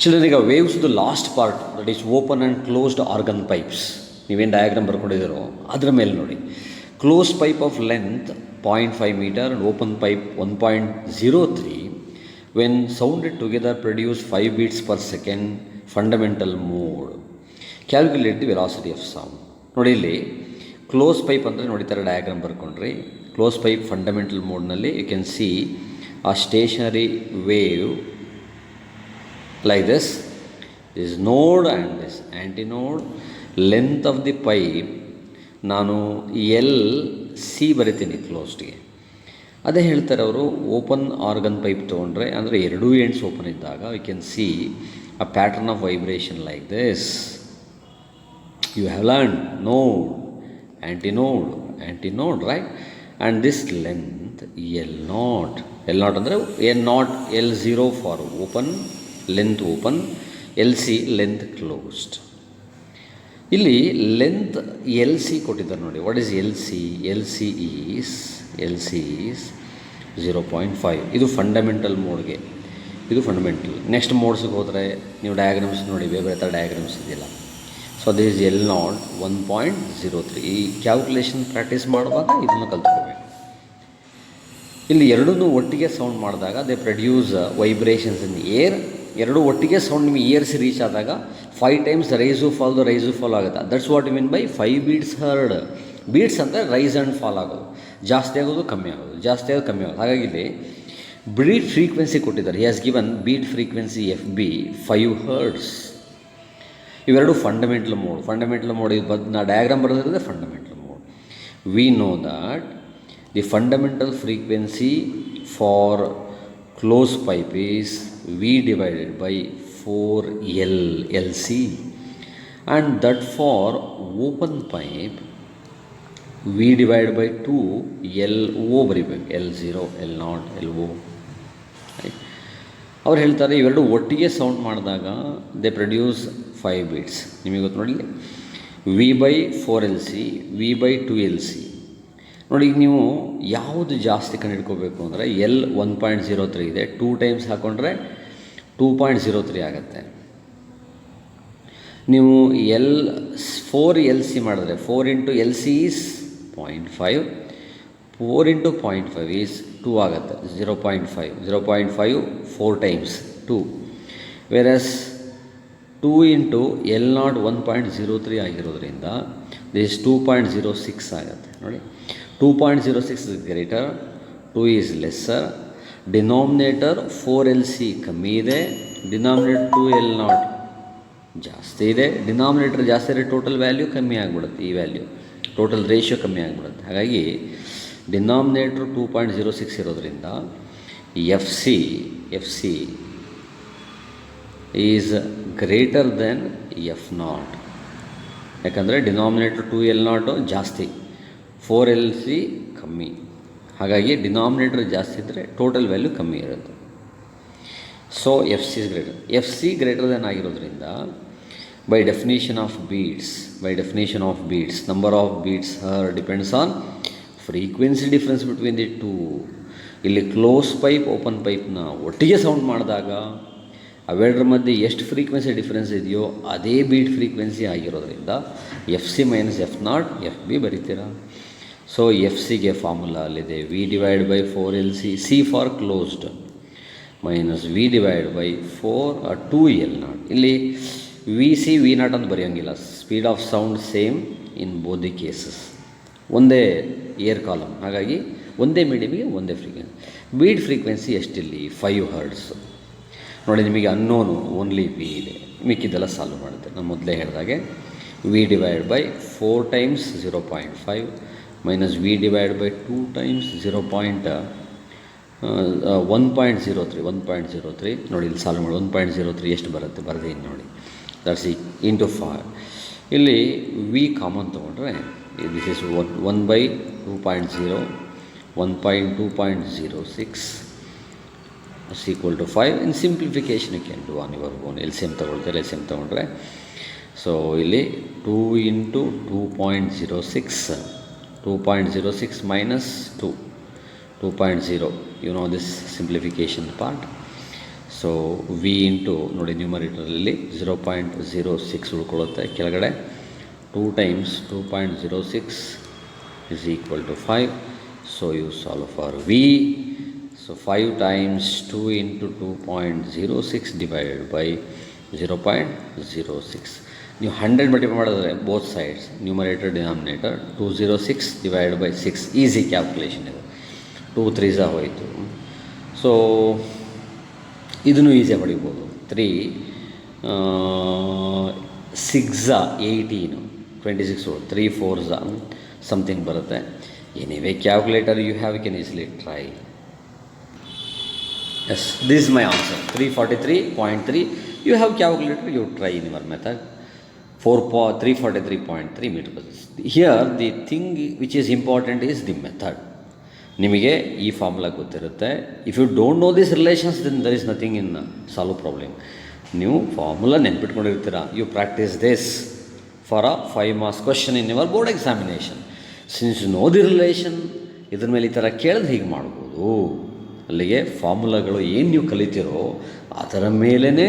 Children, ಈಗ waves the last part that is open and closed organ pipes, ನೀವೇನು diagram ಬರ್ಕೊಂಡಿದ್ದೀರೋ ಅದರ ಮೇಲೆ ನೋಡಿ. Close pipe of length 0.5 meter and open pipe 1.03 when sounded together produce 5 beats per second fundamental mode. Calculate the velocity of sound. ನೋಡಿ ಇಲ್ಲಿ close pipe ಅಂದರೆ ನೋಡಿ ಥರ ಡಯಾಗ್ರಾಮ್ ಬರ್ಕೊಂಡ್ರಿ. ಕ್ಲೋಸ್ ಪೈಪ್ ಫಂಡಮೆಂಟಲ್ ಮೋಡ್ನಲ್ಲಿ you can see a stationary wave like this node and this antinode. Length of the pipe ನಾನು L C ಬರಿತೀನಿ ಕ್ಲೋಸ್ಡ್ಗೆ. ಅದೇ ಹೇಳ್ತಾರೆ ಅವರು. ಓಪನ್ ಆರ್ಗನ್ ಪೈಪ್ ತೊಗೊಂಡ್ರೆ ಅಂದರೆ ಎರಡೂ ಎಂಡ್ಸ್ ಓಪನ್ ಇದ್ದಾಗ you can see a pattern of vibration like this. You have learn node, antinode right. And this length L naught ಅಂದರೆ L naught L0 for open, length open, L C length closed. ಇಲ್ಲಿ length L C ಕೊಟ್ಟಿದ್ದಾರೆ ನೋಡಿ. What is L C? L C is 0.5. ಇದು fundamental ಮೋಡ್ಗೆ, ಇದು fundamental. Next ಮೋಡ್ಸ್ಗೆ ಹೋದರೆ ನೀವು diagrams ನೋಡಿ, ಬೇರೆ ಬೇರೆ ಥರ ಡಯಾಗ್ರಾಮ್ಸ್ ಇದೆಯಲ್ಲ. So this L not 1.03. ಈ ಕ್ಯಾಲ್ಕುಲೇಷನ್ ಪ್ರಾಕ್ಟೀಸ್ ಮಾಡುವಾಗ ಇದನ್ನು ಕಲ್ತ್ಕೋಬೇಕು. ಇಲ್ಲಿ ಎರಡನ್ನೂ ಒಟ್ಟಿಗೆ ಸೌಂಡ್ ಮಾಡಿದಾಗ they produce vibrations in air. ಎರಡೂ ಒಟ್ಟಿಗೆ ಸೌಂಡ್ ನಿಮಗೆ ಇಯರ್ಸ್ ರೀಚ್ ಆದಾಗ 5 times ರೈಸು ಫಾಲ್ ಆಗುತ್ತೆ. That's what you mean by 5 beats heard. Beats ಅಂದರೆ ರೈಸ್ ಆ್ಯಂಡ್ ಫಾಲ್ ಆಗೋದು, ಜಾಸ್ತಿ ಆಗೋದು ಕಮ್ಮಿ ಆಗೋದು, ಜಾಸ್ತಿ ಆಗೋದು ಕಮ್ಮಿ ಆಗೋದು. ಹಾಗಾಗಿ ಇಲ್ಲಿ ಬೀಟ್ ಫ್ರೀಕ್ವೆನ್ಸಿ ಕೊಟ್ಟಿದ್ದಾರೆ. He has given beat frequency FB 5 hertz. ಇವೆರಡು ಫಂಡಮೆಂಟಲ್ ಮೋಡ್. ಇದು ನಾ ಡಯಾಗ್ರಾಮ್ ಬರೋದ್ರಿಂದ fundamental mode. We know that the fundamental frequency for closed pipe is V divided by 4L LC, and that for open pipe V divided by 2 LO ಬರಿಬೇಕು. L0, L0, LO right. ಅವ್ರು ಹೇಳ್ತಾರೆ ಇವೆರಡು ಒಟ್ಟಿಗೆ sound ಮಾಡಿದಾಗ they produce 5 beats. ನಿಮಗೆ ಗೊತ್ತು ನೋಡಿ, V/4LC, V/2LC. ನೋಡಿ, ಈಗ ನೀವು ಯಾವುದು ಜಾಸ್ತಿ ಕಂಡುಹಿಡ್ಕೋಬೇಕು ಅಂದರೆ ಎಲ್ 1.03 ಇದೆ, 2 times ಹಾಕ್ಕೊಂಡ್ರೆ 2.03 ಆಗುತ್ತೆ. ನೀವು L4LC ಮಾಡಿದ್ರೆ 4 into LC is 0.5, 4 into 0.5 is 2 ಆಗುತ್ತೆ, 0.5 4 times 2. ವೆರಸ್ 2 into L0 1.03 ಆಗಿರೋದ್ರಿಂದ ದಿಸ್ 2.06 ಆಗುತ್ತೆ. ನೋಡಿ, 2.06 is greater, 2 is lesser. Denominator 4LC ಕಮ್ಮಿ ಇದೆ, ಡಿನಾಮಿನೇಟರ್ 2L0 ಜಾಸ್ತಿ ಇದೆ. ಡಿನಾಮಿನೇಟರ್ ಜಾಸ್ತಿ ಇದ್ದರೆ ಟೋಟಲ್ ವ್ಯಾಲ್ಯೂ ಕಮ್ಮಿ ಆಗಿಬಿಡುತ್ತೆ. ಈ ವ್ಯಾಲ್ಯೂ ಟೋಟಲ್ ರೇಷಿಯೋ ಕಮ್ಮಿ ಆಗಿಬಿಡುತ್ತೆ. ಹಾಗಾಗಿ ಡಿನಾಮಿನೇಟ್ರ್ 2.06 ಇರೋದ್ರಿಂದ F C is greater than F0. ಯಾಕಂದರೆ ಡಿನಾಮಿನೇಟ್ರ್ 2L0 ಜಾಸ್ತಿ, 4LC ಕಮ್ಮಿ. ಹಾಗಾಗಿ ಡಿನಾಮಿನೇಟರ್ ಜಾಸ್ತಿ ಇದ್ದರೆ ಟೋಟಲ್ ವ್ಯಾಲ್ಯೂ ಕಮ್ಮಿ ಇರುತ್ತೆ. So F C greater than ಆಗಿರೋದ್ರಿಂದ by definition of beats number of beats her depends on frequency difference between the two. ಇಲ್ಲಿ ಕ್ಲೋಸ್ ಪೈಪ್ ಓಪನ್ ಪೈಪ್ನ ಒಟ್ಟಿಗೆ ಸೌಂಡ್ ಮಾಡಿದಾಗ ಅವೆರಡರ ಮಧ್ಯೆ ಎಷ್ಟು ಫ್ರೀಕ್ವೆನ್ಸಿ ಡಿಫ್ರೆನ್ಸ್ ಇದೆಯೋ ಅದೇ ಬೀಟ್ ಫ್ರೀಕ್ವೆನ್ಸಿ ಆಗಿರೋದ್ರಿಂದ FC - F0 FB ಬರೀತೀರಾ. ಸೊ ಎಫ್ ಸಿಗೆ ಫಾರ್ಮುಲಾ ಅಲ್ಲಿದೆ, V/4LC, C for closed minus V/4 2L0. ಇಲ್ಲಿ VC V0 ಅಂತ ಬರೆಯೋಂಗಿಲ್ಲ. Speed of sound same in both the cases, ಒಂದೇ ಏರ್ ಕಾಲಮ್. ಹಾಗಾಗಿ ಒಂದೇ ಮೀಡಿಯಮಿಗೆ ಒಂದೇ ಫ್ರೀಕ್ವೆನ್ಸಿ. ಬೀಟ್ ಫ್ರೀಕ್ವೆನ್ಸಿ ಎಷ್ಟಿಲ್ಲಿ 5 hertz. ನೋಡಿ, ನಿಮಗೆ ಅನ್ನೋನು ಓನ್ಲಿ V ಇದೆ, ಮಿಕ್ಕಿದ್ದೆಲ್ಲ ಸಾಲ್ವ್ ಮಾಡುತ್ತೆ. ನಾನು ಮೊದಲೇ ಹೇಳಿದಾಗೆ V/4 times 0.5 minus V/2 times 1.03. ನೋಡಿ, ಇಲ್ಲಿ ಸಾಲ್ವ್ ಮಾಡಿ 1.03 ಎಷ್ಟು ಬರುತ್ತೆ ಬರೆದೇನು ನೋಡಿ. That's into 5. ಇಲ್ಲಿ V ಕಾಮನ್ ತೊಗೊಂಡ್ರೆ this is 1/2.0, 1.2.06 is equal to 5. In simplification you can do on your own. LCM ತೊಗೊಂಡ್ರೆ ಸೊ ಇಲ್ಲಿ 2 into 2.06 minus 2, 2.0. You know this simplification part. So we into ನೋಡಿ ನ್ಯೂಮರೇಟರಲ್ಲಿ 0.06 ಉಳ್ಕೊಳ್ಳುತ್ತೆ, ಕೆಳಗಡೆ 2 times 2.06 is equal to 5. So you solve for V. So 5 times 2 into 2.06 divided by 0.06. ನೀವು 100 multiply ಮಾಡಿದ್ರೆ both sides numerator denominator 206 divide by 6 easy calculation ಇದು. 2 3 ಹೋಯಿತು. So ಇದನ್ನು ಈಸಿಯಾಗಿ ಹೊಡಿಬೋದು. 3 6 18 26 3 4 something ಬರುತ್ತೆ. Anyway calculator you have, you can easily try. Yes, this is my answer 343.3. You have calculator, you try in your method. 343.3 meter per second. Here the thing which is important is the method. ನಿಮಗೆ ಈ formula ಗೊತ್ತಿರುತ್ತೆ. If you don't know this relations then there is nothing in solve problem. ನೀವು formula ನೆನ್ಪಿಟ್ಕೊಂಡಿರ್ತೀರ. You practise this for a 5 marks question in your board examination. Since know the relation, ಇದ್ರ ಮೇಲೆ ಈ ಥರ ಕೇಳಿದ್ರೆ ಹೀಗೆ ಮಾಡ್ಬೋದು. ಅಲ್ಲಿಗೆ ಫಾರ್ಮುಲಾಗಳು ಏನು ನೀವು ಕಲಿತೀರೋ ಅದರ ಮೇಲೇ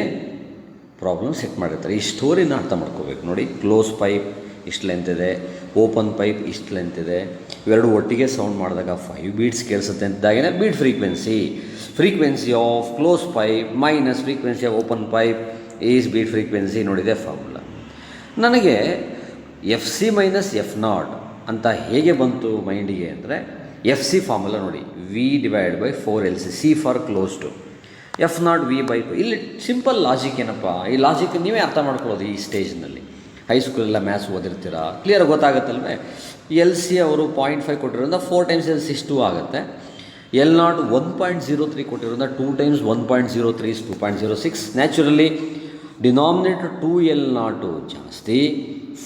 ಪ್ರಾಬ್ಲಮ್ ಸೆಟ್ ಮಾಡಿರ್ತಾರೆ. ಈ ಸ್ಟೋರಿನ ಅರ್ಥ ಮಾಡ್ಕೋಬೇಕು. ನೋಡಿ, ಕ್ಲೋಸ್ ಪೈಪ್ ಇಷ್ಟು ಲೆಂತ್ ಇದೆ, ಓಪನ್ ಪೈಪ್ ಇಷ್ಟು ಲೆಂತ್ ಇದೆ, ಇವೆರಡು ಒಟ್ಟಿಗೆ ಸೌಂಡ್ ಮಾಡಿದಾಗ 5 ಬೀಟ್ಸ್ ಕೇಳಿಸುತ್ತೆ ಅಂತಾಗೇ beat frequency of close pipe minus frequency of open pipe is beat frequency. ನೋಡಿದೆ ಫಾರ್ಮುಲಾ. ನನಗೆ FC ಮೈನಸ್ F0 ಅಂತ ಹೇಗೆ ಬಂತು ಮೈಂಡಿಗೆ ಅಂದರೆ, FC ಫಾರ್ಮುಲಾ ನೋಡಿ, V divide by 4LC, C for closed, F0 V by 2. ಇಲ್ಲಿ ಸಿಂಪಲ್ ಲಾಜಿಕ್ ಏನಪ್ಪ, ಈ ಲಾಜಿಕ್ ನೀವೇ ಅರ್ಥ ಮಾಡ್ಕೊಳ್ಳೋದು. ಈ ಸ್ಟೇಜ್ನಲ್ಲಿ ಹೈಸ್ಕೂಲೆಲ್ಲ ಮ್ಯಾಥ್ಸ್ ಓದಿರ್ತೀರ, ಕ್ಲಿಯರ್ ಗೊತ್ತಾಗುತ್ತಲ್ವೇ. LC ಅವರು 0.5 ಕೊಟ್ಟಿರೋದ್ರಿಂದ 4 times LC 2 ಆಗುತ್ತೆ. L0 1.03 ಕೊಟ್ಟಿರೋದ್ರಿಂದ 2 times 1.03 is 2.06. Naturally denominator 2L0 ಜಾಸ್ತಿ,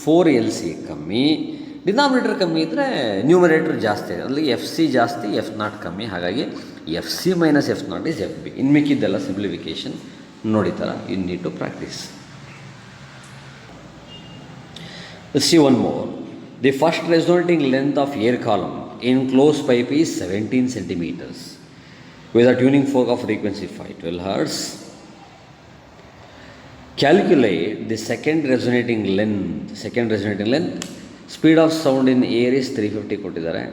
4LC ಕಮ್ಮಿ. ಡಿನಾಮಿನೇಟರ್ ಕಮ್ಮಿ ಇದ್ದರೆ ನ್ಯೂಮರೇಟರ್ ಜಾಸ್ತಿ, ಅಲ್ಲಿ FC ಜಾಸ್ತಿ, F0 ಕಮ್ಮಿ. ಹಾಗಾಗಿ FC minus F0 is FB. ಇನ್ನು ಮಿಕ್ಕಿದ್ದೆಲ್ಲ ಸಿಂಪ್ಲಿಫಿಕೇಷನ್ ನೋಡಿತಾರ. You need to practise. See one more. The first resonating length of air column in closed pipe is 17 centimeters with a tuning fork of frequency 512 Hz. Calculate the second resonating length. Speed of sound in air is 350 ಕೊಟ್ಟಿದ್ದಾರೆ,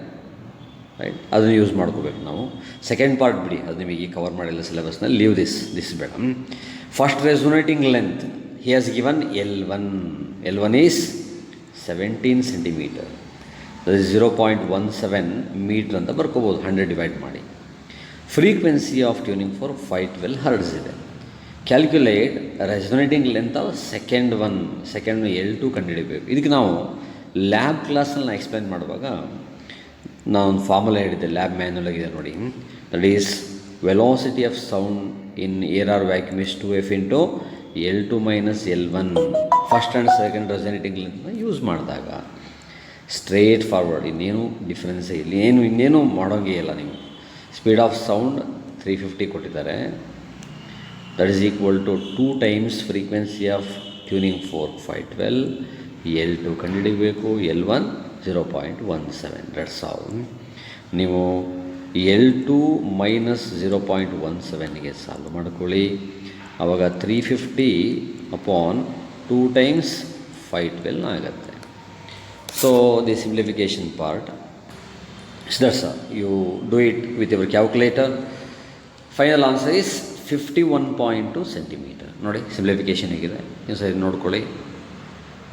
right. ಅದನ್ನು use ಮಾಡ್ಕೋಬೇಕು ನಾವು. Second part ಬಿಡಿ, ಅದು ನಿಮಗೆ cover ಮಾಡಿಲ್ಲ ಸಿಲೆಬಸ್ನಲ್ಲಿ. Leave this ಬೇಡ. First resonating length he has given L1 is 17 centimeter, that is 0.17 meter ಅಂತ ಬರ್ಕೋಬೋದು 100 ಡಿವೈಡ್ ಮಾಡಿ. Frequency of tuning for 512 Hz ಇದೆ. Calculate resonating length of second L2 ಕಂಡುಹಿಡಿಬೇಕು. ಇದಕ್ಕೆ ನಾವು ಲ್ಯಾಬ್ ಕ್ಲಾಸಲ್ಲಿ ನಾನು ಎಕ್ಸ್ಪ್ಲೈನ್ ಮಾಡುವಾಗ ನಾನೊಂದು ಫಾರ್ಮುಲಾ ಹೇಳಿದ್ದೆ, ಲ್ಯಾಬ್ ಮ್ಯಾನ್ಯಲ್ ಆಗಿದೆ ನೋಡಿ. That is velocity of sound in air or vacuum is 2F into L2 minus L1. First and second resonating ಲೆಂತ್ನ ಯೂಸ್ ಮಾಡಿದಾಗ ಸ್ಟ್ರೇಟ್ ಫಾರ್ವರ್ಡ್, ಇನ್ನೇನು ಡಿಫ್ರೆನ್ಸೇ ಇಲ್ಲ, ಇನ್ನೇನು ಮಾಡೋಂಗೇ ಇಲ್ಲ ನೀವು. ಸ್ಪೀಡ್ ಆಫ್ ಸೌಂಡ್ 350 ಕೊಟ್ಟಿದ್ದಾರೆ, that is equal to 2 times frequency of tuning fork 512. L2 ಕಂಡುಹಿಡಿಬೇಕು, L1 0.17. That's all. ನೀವು L2 ಮೈನಸ್ 0.17ಗೆ ಸಾಲ್ವ್ ಮಾಡ್ಕೊಳ್ಳಿ. ಆವಾಗ 350 ಅಪಾನ್ 2 times 512 ಆಗುತ್ತೆ. So the simplification part, that's all. You do it with your calculator. Final answer is 51.2 centimeter. ನೋಡಿ simplification ಹೇಗಿದೆ, ನೀವು ಸರಿ ನೋಡ್ಕೊಳ್ಳಿ.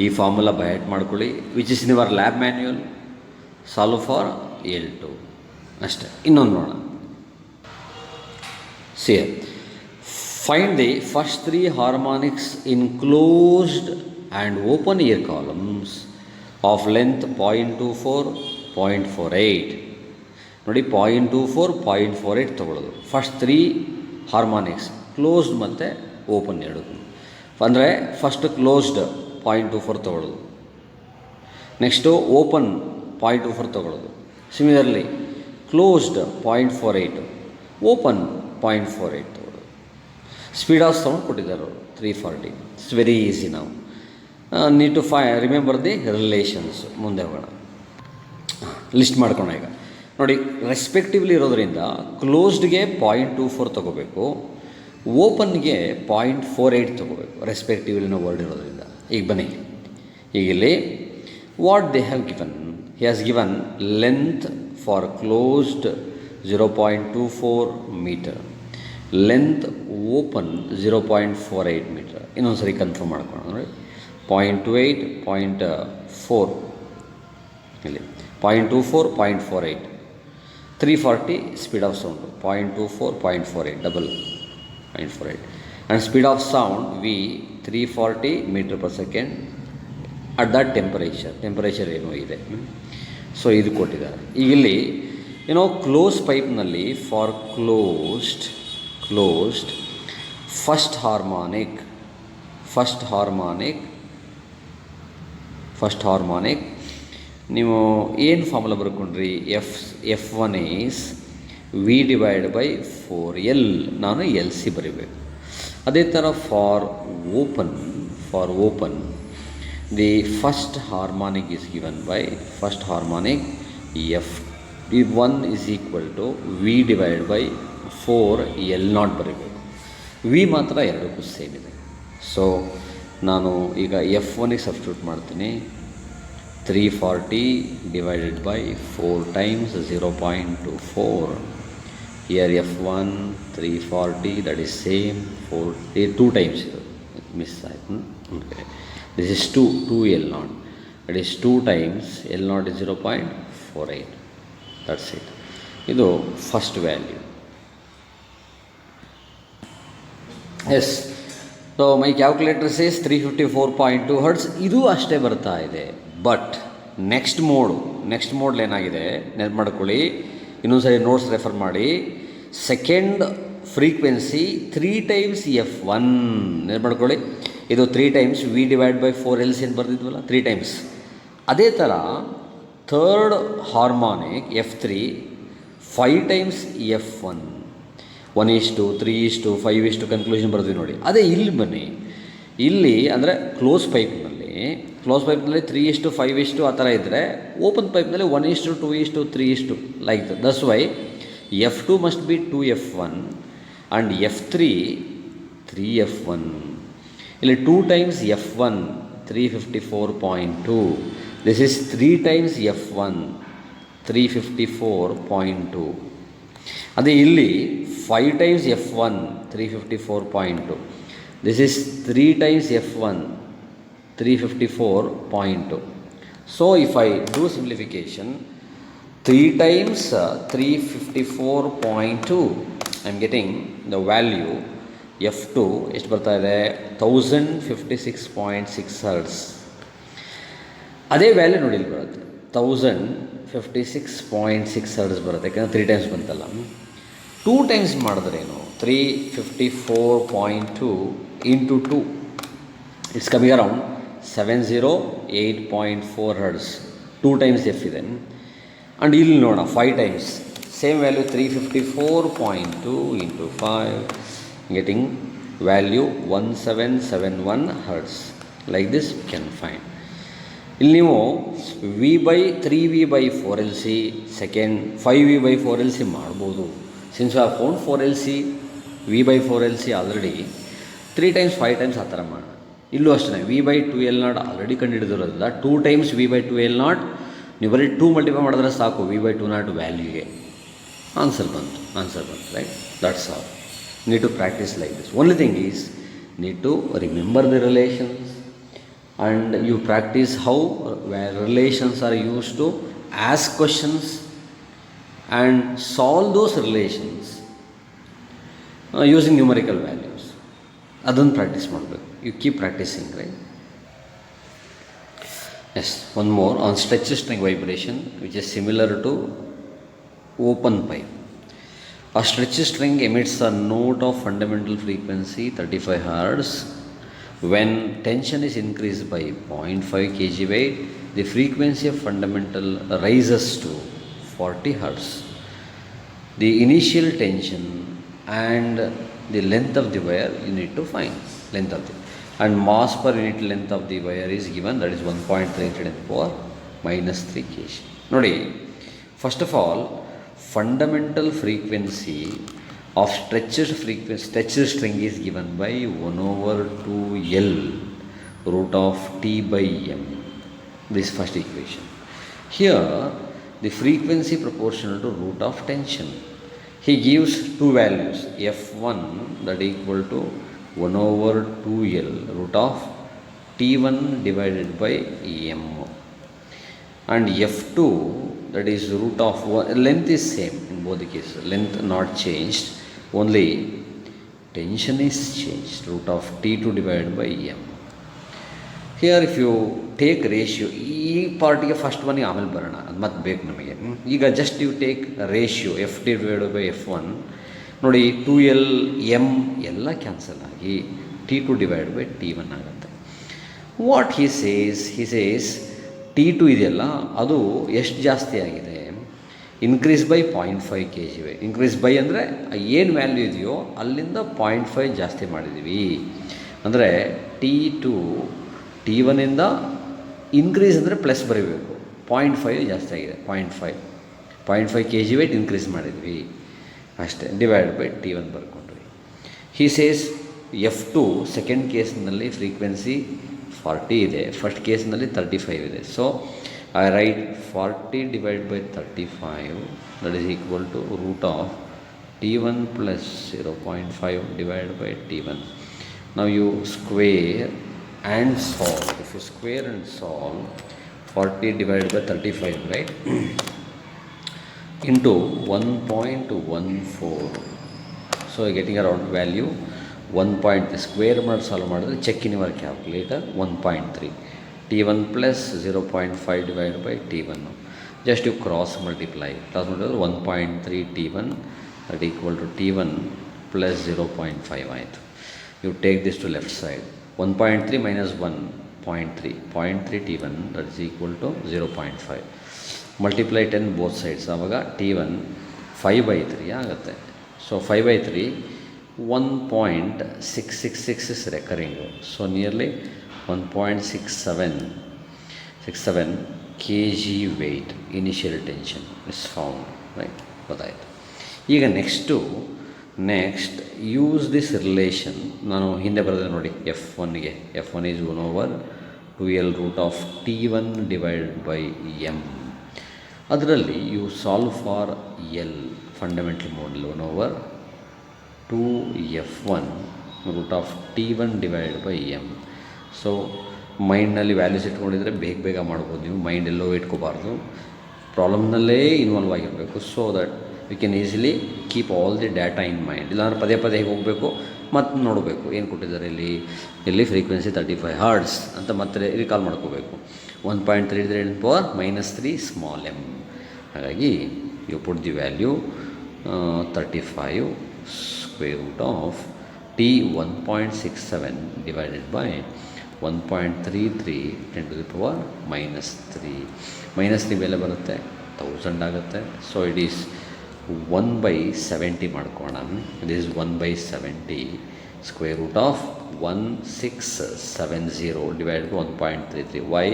ಈ ಫಾರ್ಮುಲಾ ಬೈಟ್ ಮಾಡ್ಕೊಳ್ಳಿ, which is in your lab manual. Solve for L2 ಅಷ್ಟೇ. ಇನ್ನೊಂದು ನೋಡೋಣ. ಸೇರ್ find the first 3 harmonics in closed and open ear columns of length 0.24, 0.48. ನೋಡಿ 0.24, 0.48 ತೊಗೊಳ್ಳೋದು. ಫಸ್ಟ್ 3 harmonics ಕ್ಲೋಸ್ಡ್ ಮತ್ತು ಓಪನ್ ಎರಡು. ಅಂದರೆ ಫಸ್ಟ್ ಕ್ಲೋಸ್ಡ್ 0.24 ತೊಗೊಳ್ಳೋದು, ನೆಕ್ಸ್ಟು ಓಪನ್ 0.24 ತೊಗೊಳ್ಳೋದು. ಸಿಮಿಲರ್ಲಿ ಕ್ಲೋಸ್ಡ್ 0.48, ಓಪನ್ 0.48 ತೊಗೊಳ್ಳೋದು. ಸ್ಪೀಡ್ ಆಫ್ ಸೌಂಡ್ ಕೊಟ್ಟಿದ್ದಾರೆ 340. It's very easy. ನಾವು need to remember the relations. ಮುಂದೆ ಹೋಗೋಣ, ಲಿಸ್ಟ್ ಮಾಡ್ಕೋಣ. ಈಗ ನೋಡಿ ರೆಸ್ಪೆಕ್ಟಿವ್ಲಿ ಇರೋದರಿಂದ ಕ್ಲೋಸ್ಡ್ಗೆ 0.24 ತೊಗೋಬೇಕು, ಓಪನ್ಗೆ 0.48 ತೊಗೋಬೇಕು, ರೆಸ್ಪೆಕ್ಟಿವ್ಲಿನ ವರ್ಡ್ ಇರೋದ್ರಿಂದ. ಈಗ ಬನ್ನಿ, ಈಗ ಇಲ್ಲಿ what they have given, he has given length for closed 0.24 meter, length open 0.48 meter. ಇನ್ನೊಂದು ಸರಿ ಕನ್ಫರ್ಮ್ ಮಾಡ್ಕೊಳ್ಳೋಣ ನೋಡಿ. 0.28, 0.4 ಇಲ್ಲಿ 0.24, 0.48, 340 speed of sound, 0.24, 0.48 double 0.48, and speed of sound V 340 metre per second at that temperature ಏನೋ ಇದೆ. ಸೊ ಇದು ಕೊಟ್ಟಿದ್ದಾರೆ. ಈಗ ಇಲ್ಲಿ ಏನೋ ಕ್ಲೋಸ್ ಪೈಪ್ನಲ್ಲಿ ಫಾರ್ ಕ್ಲೋಸ್ಡ್ ಫಸ್ಟ್ ಹಾರ್ಮಾನಿಕ್ ನೀವು ಏನು ಫಾರ್ಮುಲಾ ಬರ್ಕೊಂಡ್ರಿ, F1 is V divide by 4L, ನಾನು LC ಬರೀಬೇಕು. ಅದೇ ಥರ for open the first harmonic is given by first harmonic F1 is equal to V divide by 4L0 ಬರೀಬೇಕು. V ಮಾತ್ರ ಎರಡಕ್ಕೂ ಸೇಮ್ ಇದೆ. ಸೊ ನಾನು ಈಗ F1ಗೆ ಸಬ್ಸ್ಟಿಟ್ಯೂಟ್ ಮಾಡ್ತೀನಿ. 340 divided by 4 times 0.24. Here F1 340, that is same 2 times ಇದು miss ಆಯಿತು. Okay, this is 2L0, that is 2 times L0 is 0.48. That's it. ಇದು first value. Yes, so my calculator says 354.2 hertz. ಇದು ಅಷ್ಟೇ ಬರ್ತಾ ಇದೆ. ಬಟ್ ನೆಕ್ಸ್ಟ್ ಮೋಡ್ಲಿ ಏನಾಗಿದೆ ನೆನಪು ಮಾಡ್ಕೊಳ್ಳಿ, ಇನ್ನೊಂದು ಸರಿ ನೋಟ್ಸ್ ರೆಫರ್ ಮಾಡಿ. ಸೆಕೆಂಡ್ ಫ್ರೀಕ್ವೆನ್ಸಿ 3 ಟೈಮ್ಸ್ F1 ನೆನಪು ಮಾಡ್ಕೊಳ್ಳಿ. ಇದು 3 times V divide by 4LC ಅಂತ ಬರ್ತಿದ್ವಲ್ಲ, 3 ಟೈಮ್ಸ್. ಅದೇ ಥರ third ಹಾರ್ಮಾನಿಕ್ F3 5 times F1, 1:3:5 conclusion ಬರ್ತೀವಿ ನೋಡಿ. ಅದೇ ಇಲ್ಲಿ ಬನ್ನಿ, ಇಲ್ಲಿ ಅಂದರೆ ಕ್ಲೋಸ್ ಪೈಪ್ನಲ್ಲಿ 3:5 ಆ ಥರ ಇದ್ದರೆ, ಓಪನ್ ಪೈಪ್ನಲ್ಲಿ 1:2:3 like that's why F2 must be 2F1 and F3 3F1. ಇಲ್ಲಿ 2 times F1 354.2, this is 3 times F1 354.2. ಅದೇ ಇಲ್ಲಿ 5 times F1 354.2, this is 3 times F1 354.2. So if I do simplification, 3 times 354.2, I am getting the value F2 ಎಷ್ಟು ಬರ್ತಾ ಇದೆ, 1056.6 hertz. ಅದೇ value ನೋಡಿ ಇಲ್ಲಿ ಬರುತ್ತೆ, 1056.6 ಹರ್ಟ್ಸ್ ಬರುತ್ತೆ, ಯಾಕೆಂದರೆ 3 ಟೈಮ್ಸ್ ಬಂತಲ್ಲ. 2 ಟೈಮ್ಸ್ ಮಾಡಿದ್ರೇನು, 354.2 into 2, it's coming around 708.4 hertz. 2 times F ಇದೆ. ಆ್ಯಂಡ್ ಇಲ್ಲಿ ನೋಡೋಣ 5 times, same value 354.2 into 5, getting value 1771 hertz. Like this we can find. ಇಲ್ಲಿ ನೀವು V/3V/4LC, ಸೆಕೆಂಡ್ 5V/4LC ಮಾಡ್ಬೋದು. Since we have found 4LC, V/4LC already 3 times 5 times ಆ ಥರ ಮಾಡೋಣ. ಇಲ್ಲೂ ಅಷ್ಟೇ V/2L0 ಆಲ್ರೆಡಿ ಕಂಡುಹಿಡಿದಿರೋದ್ರಿಂದ 2 ಟೈಮ್ಸ್ V/2L0 ನೀವು ಬರೀ 2 ಮಲ್ಟಿಫೈ ಮಾಡಿದ್ರೆ ಸಾಕು V/2 ವ್ಯಾಲ್ಯೂಗೆ. ಆನ್ಸರ್ ಬಂತು right. That's all. Need to practice like this. Only thing is need to remember the relations and you practice how relations are used to ask questions and solve those relations using numerical values. Adon practice ಮಾಡಬೇಕು. You keep practicing, right? Yes, one more on stretch string vibration, which is similar to open pipe. A stretch string emits a note of fundamental frequency 35 Hz. When tension is increased by 0.5 kg weight, the frequency of fundamental rises to 40 Hz. The initial tension and the length of the wire you need to find. Length of the and mass per unit length of the wire is given, that is 1.33 × 10⁻³ kg. ನೋಡಿ, first of all, fundamental frequency of stretched string is given by 1/2L root of T by M. This first equation. Here the frequency proportional to root of tension. He gives two values, F1 that equal to 1/2L root of T1 divided by M, and F2 that is root of length is same in both the cases, length not changed, only tension is changed, root of T2 divided by M. Here if you take ratio, ಈ ಪಾರ್ಟಿಗೆ first ಒನ್ಗೆ ಆಮೇಲೆ ಬರೋಣ, ಅದು ಮತ್ತೆ ಬೇಕು ನಮಗೆ. ಈಗ just you take ratio F T divided by F1 ನೋಡಿ, 2L M ಎಲ್ಲ ಕ್ಯಾನ್ಸಲ್ ಆಗಿ T2 ಡಿವೈಡ್ ಬೈ T1 ಆಗುತ್ತೆ. ವಾಟ್ ಹಿ ಸೇಸ್ T2 ಇದೆಯಲ್ಲ ಅದು ಎಷ್ಟು ಜಾಸ್ತಿ ಆಗಿದೆ, increase by 0.5 kg. Increase by ಅಂದರೆ ಏನು ವ್ಯಾಲ್ಯೂ ಇದೆಯೋ ಅಲ್ಲಿಂದ 0.5 ಜಾಸ್ತಿ ಮಾಡಿದ್ದೀವಿ. ಅಂದರೆ T2 T1ಇಂದ ಇನ್ಕ್ರೀಸ್ ಅಂದರೆ ಪ್ಲಸ್ ಬರೀಬೇಕು, 0.5 ಜಾಸ್ತಿ ಆಗಿದೆ, 0.5 kg ವೇಟ್ ಇನ್ಕ್ರೀಸ್ ಮಾಡಿದ್ವಿ ಅಷ್ಟೇ, ಡಿವೈಡ್ ಬೈ T1 ಬರ್ಕೊಂಡ್ವಿ. ಹಿ ಸೇಸ್ F2 ಸೆಕೆಂಡ್ ಕೇಸ್ನಲ್ಲಿ ಫ್ರೀಕ್ವೆನ್ಸಿ 40 ಇದೆ, ಫಸ್ಟ್ ಕೇಸ್ನಲ್ಲಿ 35 ಇದೆ. So I write 40 divided by 35 that is equal to root of T1 plus 0.5 divided by T1. Now you square and solve. If you square and solve 40 divided by 35, right, into 1.14, so you're getting around value 1. Square ಮಾಡಿ solve ಮಾಡಿದ್ರೆ check in your calculator 1.3. T1 plus 0.5 divided by T1. Just you cross multiply 1.3 T1 that equal to T1 plus 0.5 ಆಯಿತು. You take this to left side, 1.3 minus 1.3, 0.3 T1 that is equal to 0.5. Multiply 10 both sides, ಆವಾಗ T1 5/3 ಆಗುತ್ತೆ. So 5/3 1.666 is recurring, so nearly 1.67 kg weight initial tension is found, right? ಗೊತ್ತಾಯಿತು. ಈಗ next use this relation, ನಾನು ಹಿಂದೆ ಬರೆದೆ ನೋಡಿ, F1ಗೆ F1 is 1/2L root of T1 divided by M. ಅದರಲ್ಲಿ you solve for L fundamental modal 1/2F1 root of T1 divided by M. So ಮೈಂಡ್ನಲ್ಲಿ values ಇಟ್ಕೊಂಡಿದ್ರೆ ಬೇಗ ಮಾಡ್ಬೋದು ನೀವು, ಮೈಂಡ್ ಎಲ್ಲೋ ಇಟ್ಕೋಬಾರ್ದು, ಪ್ರಾಬ್ಲಮ್ನಲ್ಲೇ ಇನ್ವಾಲ್ವ್ ಆಗಿರಬೇಕು. So that we can easily keep all the data in mind. ಇಲ್ಲಾಂದ್ರೆ ಪದೇ ಹೇಗೆ ಹೋಗಬೇಕು, ಮತ್ತು ನೋಡಬೇಕು ಏನು ಕೊಟ್ಟಿದ್ದಾರೆ ಇಲ್ಲಿ ಫ್ರೀಕ್ವೆನ್ಸಿ 35 Hz ಅಂತ ಮತ್ತೆ ರಿಕಾಲ್ ಮಾಡ್ಕೋಬೇಕು. 1.3 ಇದ್ದರೆ (-3) ಸ್ಮಾಲ್ m. ಹಾಗಾಗಿ you put the value 35 square root of T 1.67 divided by 1.33 10 to the power -3. -3 ಬೆಲೆ ಬರುತ್ತೆ 1000 ಆಗುತ್ತೆ. ಸೊ ಇಟ್ ಈಸ್ 1/70 ಮಾಡ್ಕೋಣ. It is 1/70 square root of 1670 divide by 1.33. Why?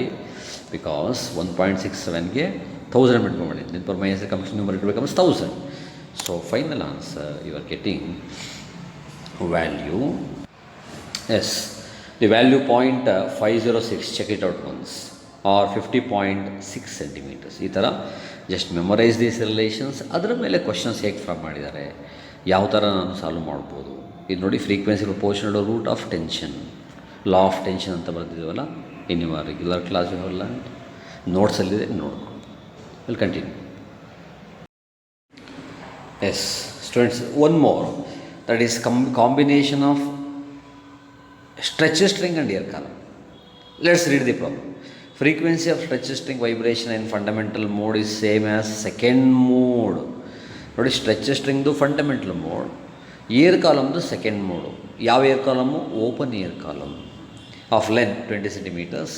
Because 1.67ಗೆ 1000 ಬಿಟ್ಕೊಂಡ್ಬಿಡಿ, ದಿನ ಪರ್ ಮೈನಸ್ ಕಮಿಷನ್ ನಂಬರ್ ಇಟ್ಬೇಕಂದ್ರೆ 1000. So final answer you are getting value yes, the value 0.506, check it out once, or 50.6 centimeters. ಈ ಥರ just memorise these relations. ಅದರ ಮೇಲೆ questions ಹೇಗೆ from ಮಾಡಿದ್ದಾರೆ, ಯಾವ ಥರ ನಾನು ಸಾಲ್ವ್ ಮಾಡ್ಬೋದು. ಇದು ನೋಡಿ, frequency proportional to root of tension, law of tension ಅಂತ ಬರ್ತಿದ್ದೀವಲ್ಲ ಇನ್ ಯುವರ್ ರೆಗ್ಯುಲರ್ ಕ್ಲಾಸ್. ಇವೆಲ್ಲ ನೋಟ್ಸಲ್ಲಿದೆ, ನೋಡ್ಕೊ. Will continue. Yes students, one more, that is combination of stretched string and air column. Let's read the problem. Frequency of stretched string vibration in fundamental mode is same as second mode. ನೋಡಿ, stretched string fundamental mode, air ಕಾಲಮ್ದು second mode. ಯಾವ air column? Open air column of length 20 centimeters.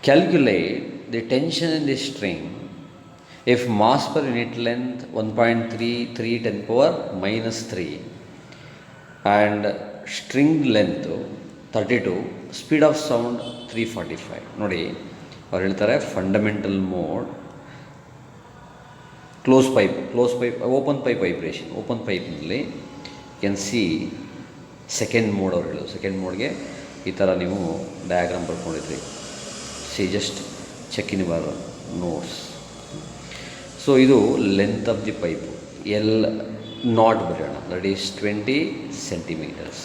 Calculate the tension in the string if mass per unit length 1.33 10 power -3 and string length 32, speed of sound 345. ನೋಡಿ, ಅವ್ರು ಹೇಳ್ತಾರೆ fundamental mode, close pipe, open pipe vibration. Open ಪೈಪ್ನಲ್ಲಿ can see second mode ಅವ್ರು ಹೇಳೋದು. Second ಮೋಡ್ಗೆ ಈ ಥರ ನೀವು ಡಯಾಗ್ರಾಮ್ ಬರ್ಕೊಂಡಿದ್ರಿ. See just check in your notes. So ಇದು length of the pipe L naught ಬರೆಯೋಣ, ದಟ್ ಈಸ್ 20 ಸೆಂಟಿಮೀಟರ್ಸ್.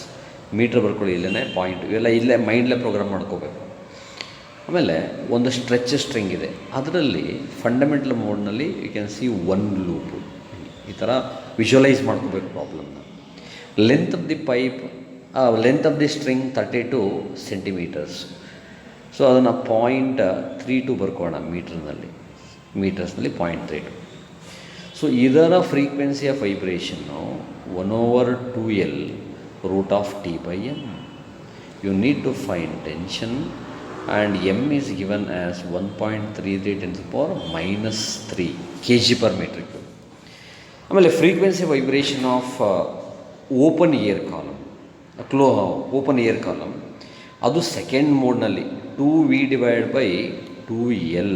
ಮೀಟ್ರ್ ಬರ್ಕೊಳ್ಳಿ, ಇಲ್ಲೇ ಪಾಯಿಂಟ್, ಇವೆಲ್ಲ ಇಲ್ಲೇ ಮೈಂಡ್ಲೇ ಪ್ರೋಗ್ರಾಮ್ ಮಾಡ್ಕೋಬೇಕು. ಆಮೇಲೆ ಒಂದು ಸ್ಟ್ರೆಚ್ ಸ್ಟ್ರಿಂಗ್ ಇದೆ, ಅದರಲ್ಲಿ ಫಂಡಮೆಂಟಲ್ ಮೋಡ್ನಲ್ಲಿ you can see one loop. ಈ ಥರ ವಿಜುವಲೈಸ್ ಮಾಡ್ಕೋಬೇಕು ಪ್ರಾಬ್ಲಮ್ನ. Length of the pipe, length of the string 32 centimetres. So ಅದನ್ನು 0.32 ಬರ್ಕೋಣ ಮೀಟರ್ಸ್ನಲ್ಲಿ 0.32. ಸೊ ಇದರ ಫ್ರೀಕ್ವೆನ್ಸಿ ಆಫ್ ವೈಬ್ರೇಷನ್ನು 1/2L √T/M. You need to find tension and M is given as 1.33 × 10⁻³ kg/m³. ಆಮೇಲೆ frequency vibration of open air column, open air column, ಅದು second ಮೋಡ್ನಲ್ಲಿ 2V/2L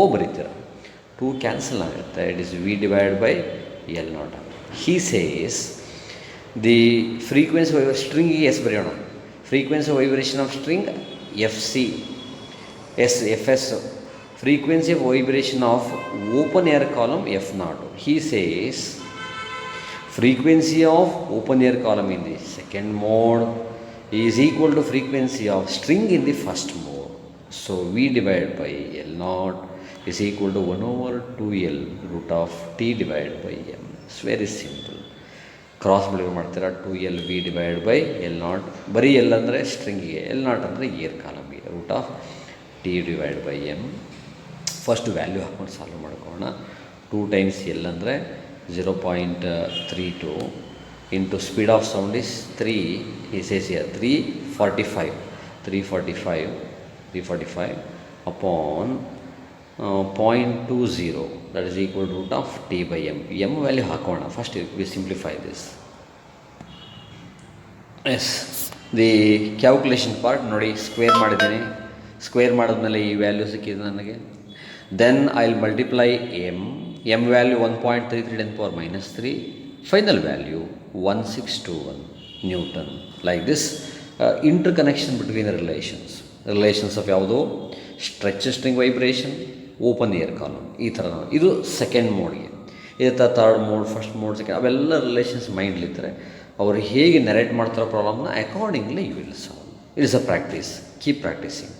O ಬರೀತೀರ, 2 cancel ಆಗುತ್ತೆ, it is V/L0. He says the frequency ಸ್ಟ್ರಿಂಗಿಗೆ S ಬರೆಯೋಣ. Frequency vibration of string FC, FS. Frequency of vibration of open air column F0. He says frequency of open air column in the second mode is equal to frequency of string in the first mode. So V/L0 is equal to 1/2L √T/M. It's very simple. Cross multiply ಮಾಡ್ತೀರಾ, 2L V/L0. ಬರೀ L ಅಂದರೆ ಸ್ಟ್ರಿಂಗಿಗೆ, L0 ಅಂದರೆ ಏರ್ ಕಾಲಮ್ಗೆ, √T/M. First value ಹಾಕ್ಕೊಂಡು solve ಮಾಡ್ಕೊಳ್ಳೋಣ. 2 × L ಅಂದರೆ 0.32 into speed of sound is 3, ಈ ಸೇಸ್ ಹಿಯರ್ 345 ಅಪಾನ್ 0.20, that is equal to √T/M. M value ಹಾಕೋಣ first. We simplify this. Yes, the calculation part ನೋಡಿ, ಸ್ಕ್ವೇರ್ ಮಾಡಿದ್ದೀನಿ. ಸ್ಕ್ವೇರ್ ಮಾಡಿದ್ಮೇಲೆ ಈ ವ್ಯಾಲ್ಯೂ ಸಿಕ್ಕಿದೆ ನನಗೆ. Then I will multiply M value 1.33 × 10⁻³ final value 1621 newton. Like this interconnection between relations of ಯಾವುದು, stretch string vibration, open air column, ಈ ಥರ. ಇದು ಸೆಕೆಂಡ್ ಮೋಡ್ಗೆ. ಇದೇ ಥರ third mode, first mode, second, ಅವೆಲ್ಲ ರಿಲೇಷನ್ಸ್ ಮೈಂಡ್ಲಿದ್ದರೆ ಅವರು ಹೇಗೆ ನರೇಟ್ ಮಾಡ್ತಾರೋ ಪ್ರಾಬ್ಲಮ್ನ accordingly you will solve. It is a practice. Keep practising.